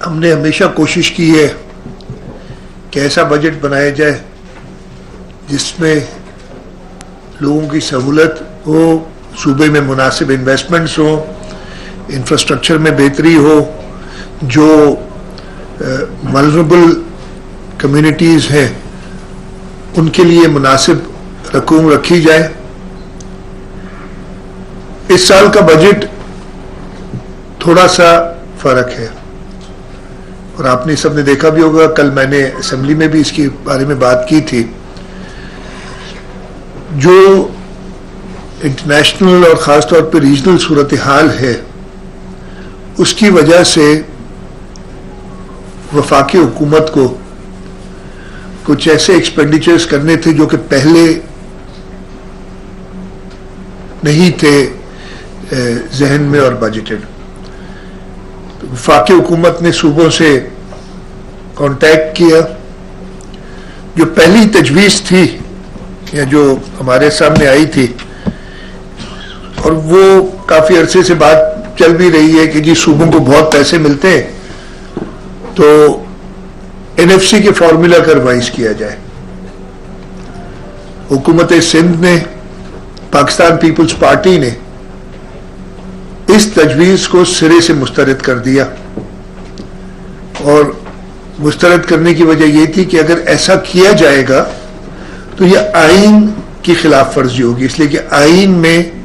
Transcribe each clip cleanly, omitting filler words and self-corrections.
हमने हमेशा कोशिश की है कि ऐसा बजट बनाया जाए जिसमें लोगों की सहूलत हो, सूबे में मुनासिब इन्वेस्टमेंट्स हो, इंफ्रास्ट्रक्चर में बेहतरी हो, जो वल्नरेबल कम्युनिटीज़ हैं उनके लिए मुनासिब रकूम रखी जाए। इस साल का बजट थोड़ा सा फर्क है और आपने सबने देखा भी होगा, कल मैंने असेंबली में भी इसके बारे में बात की थी। जो इंटरनेशनल और ख़ास तौर पर रीजनल सूरत हाल है, उसकी वजह से वफाकी हुकूमत को कुछ ऐसे एक्सपेंडिचर्स करने थे जो कि पहले नहीं थे जहन में और बजटेड। तो वफाकी हुकूमत ने सूबों से कांटेक्ट किया। जो पहली तजवीज़ थी या जो हमारे सामने आई थी, और वो काफ़ी अरसे से बात चल भी रही है कि जी सूबों को बहुत पैसे मिलते हैं तो एनएफसी के फॉर्मूला का रिवाइज किया जाए। हुकूमत सिंध ने, पाकिस्तान पीपल्स पार्टी ने इस तजवीज़ को सिरे से मुस्तरद कर दिया और मुस्तरद करने की वजह यह थी कि अगर ऐसा किया जाएगा तो यह आइन की खिलाफ वर्जी होगी, इसलिए कि आइन में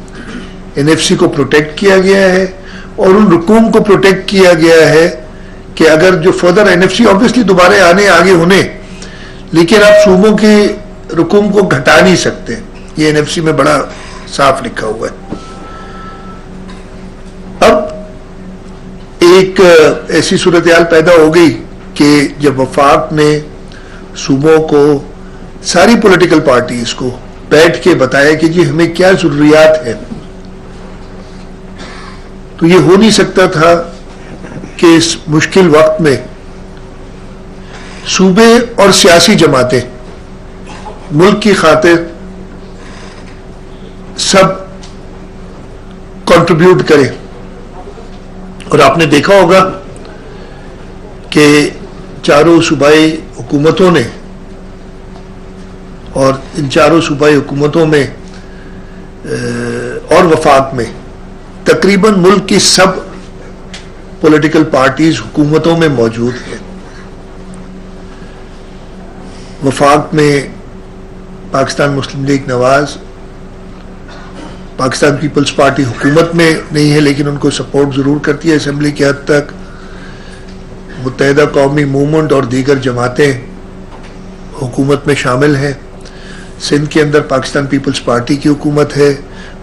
एनएफसी को प्रोटेक्ट किया गया है और उन रुकूम को प्रोटेक्ट किया गया है कि अगर जो फर्दर एनएफसी ऑब्वियसली दोबारा आगे होने, लेकिन आप सूबों के रुकूम को घटा नहीं सकते, ये एनएफसी में बड़ा साफ लिखा हुआ है। अब एक ऐसी सूरत हाल पैदा हो गई कि जब वफाक ने सूबों को, सारी पॉलिटिकल पार्टीज को बैठ के बताया कि जी हमें क्या जरूरियात है, तो ये हो नहीं सकता था कि इस मुश्किल वक्त में सूबे और सियासी जमातें मुल्क की खातिर सब कंट्रीब्यूट करें। और आपने देखा होगा कि चारों सूबाई हुकूमतों ने, और इन चारों सूबाई हुकूमतों में और वफाक में तकरीबन मुल्क की सब पॉलिटिकल पार्टीज हुकूमतों में मौजूद हैं। वफाक में पाकिस्तान मुस्लिम लीग नवाज, पाकिस्तान पीपल्स पार्टी हुकूमत में नहीं है लेकिन उनको सपोर्ट ज़रूर करती है असेंबली की हद तक। मुत्तहिदा कौमी मूवमेंट और दीगर जमातें हुकूमत में शामिल हैं। सिंध के अंदर पाकिस्तान पीपल्स पार्टी की हुकूमत है।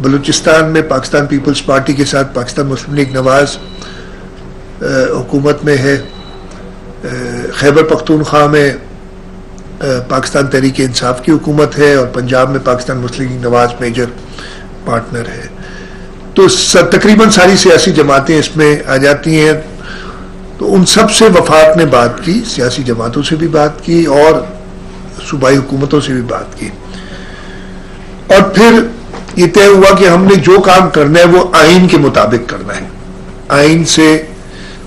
बलूचिस्तान में पाकिस्तान पीपल्स पार्टी के साथ पाकिस्तान मुस्लिम लीग नवाज हुकूमत में है। खैबर पख्तूनख्वा में पाकिस्तान तहरीक इंसाफ की हुकूमत है और पंजाब में पाकिस्तान मुस्लिम लीग नवाज मेजर पार्टनर है। तो तकरीबन सारी सियासी जमातें इसमें आ जाती हैं। तो उन सब से वफाक ने बात की, सियासी जमातों से भी बात की और सूबाई हुकूमतों से भी बात की, और फिर ये तय हुआ कि हमने जो काम करना है वो आइन के मुताबिक करना है। आइन से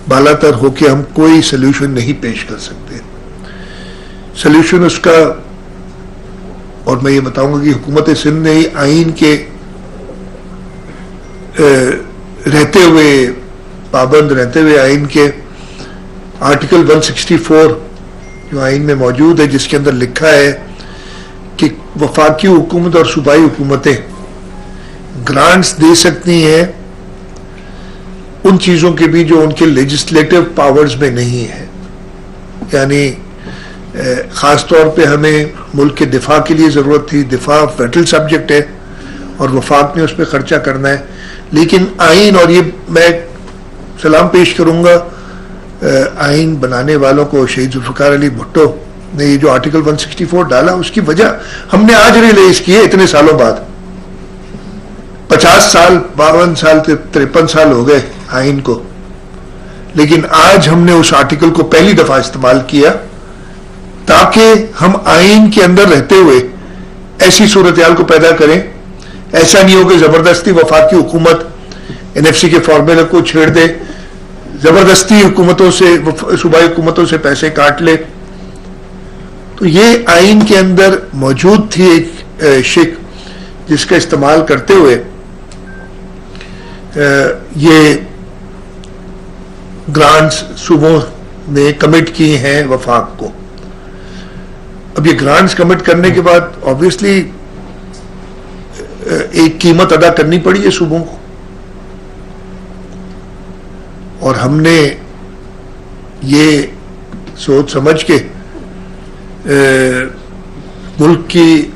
बालातर होकर हम कोई सल्यूशन नहीं पेश कर सकते। सल्यूशन उसका, और मैं ये बताऊंगा कि हुकूमत सिंध ने आइन के रहते हुए, पाबंद रहते हुए, आइन के आर्टिकल 164 जो आइन में मौजूद है, जिसके अंदर लिखा है कि वफाकी हुकूमत और सूबाई हुकूमतें ग्रांट्स दे सकती हैं उन चीज़ों के भी जो उनके लेजिस्लेटिव पावर्स में नहीं है। यानी ख़ास तौर पे हमें मुल्क के दिफा के लिए ज़रूरत थी, दिफा फेडरल सब्जेक्ट है और वफाक ने उस पर ख़र्चा करना है, लेकिन आइन, और ये मैं सलाम पेश करूँगा आइन बनाने वालों को, शहीद जुल्फ़िकार अली भुट्टो ने ये जो आर्टिकल 164 डाला, उसकी वजह हमने आज रियलाइज की है इतने सालों बाद। 50 साल, 52 साल, 53 साल हो गए आइन को, लेकिन आज हमने उस आर्टिकल को पहली दफा इस्तेमाल किया ताकि हम आइन के अंदर रहते हुए ऐसी सूरत हाल को पैदा करें। ऐसा नहीं हो कि जबरदस्ती वफाकी हुकूमत एनएफसी के फॉर्मूले को छेड़ दे, जबरदस्ती हुकूमतों से, सूबाई हुकूमतों से पैसे काट ले। तो ये आइन के अंदर मौजूद थी एक शिक, जिसका इस्तेमाल करते हुए ये ग्रांट्स सूबों ने कमिट की हैं वफाक को। अब ये ग्रांट्स कमिट करने के बाद ऑब्वियसली एक कीमत अदा करनी पड़ी है सूबों को, और हमने ये सोच समझ के मुल्क की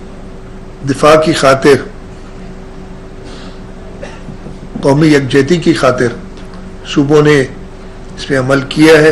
दिफा की खातिर, कौमी यकजहती की खातिर सूबों ने इस पर अमल किया है।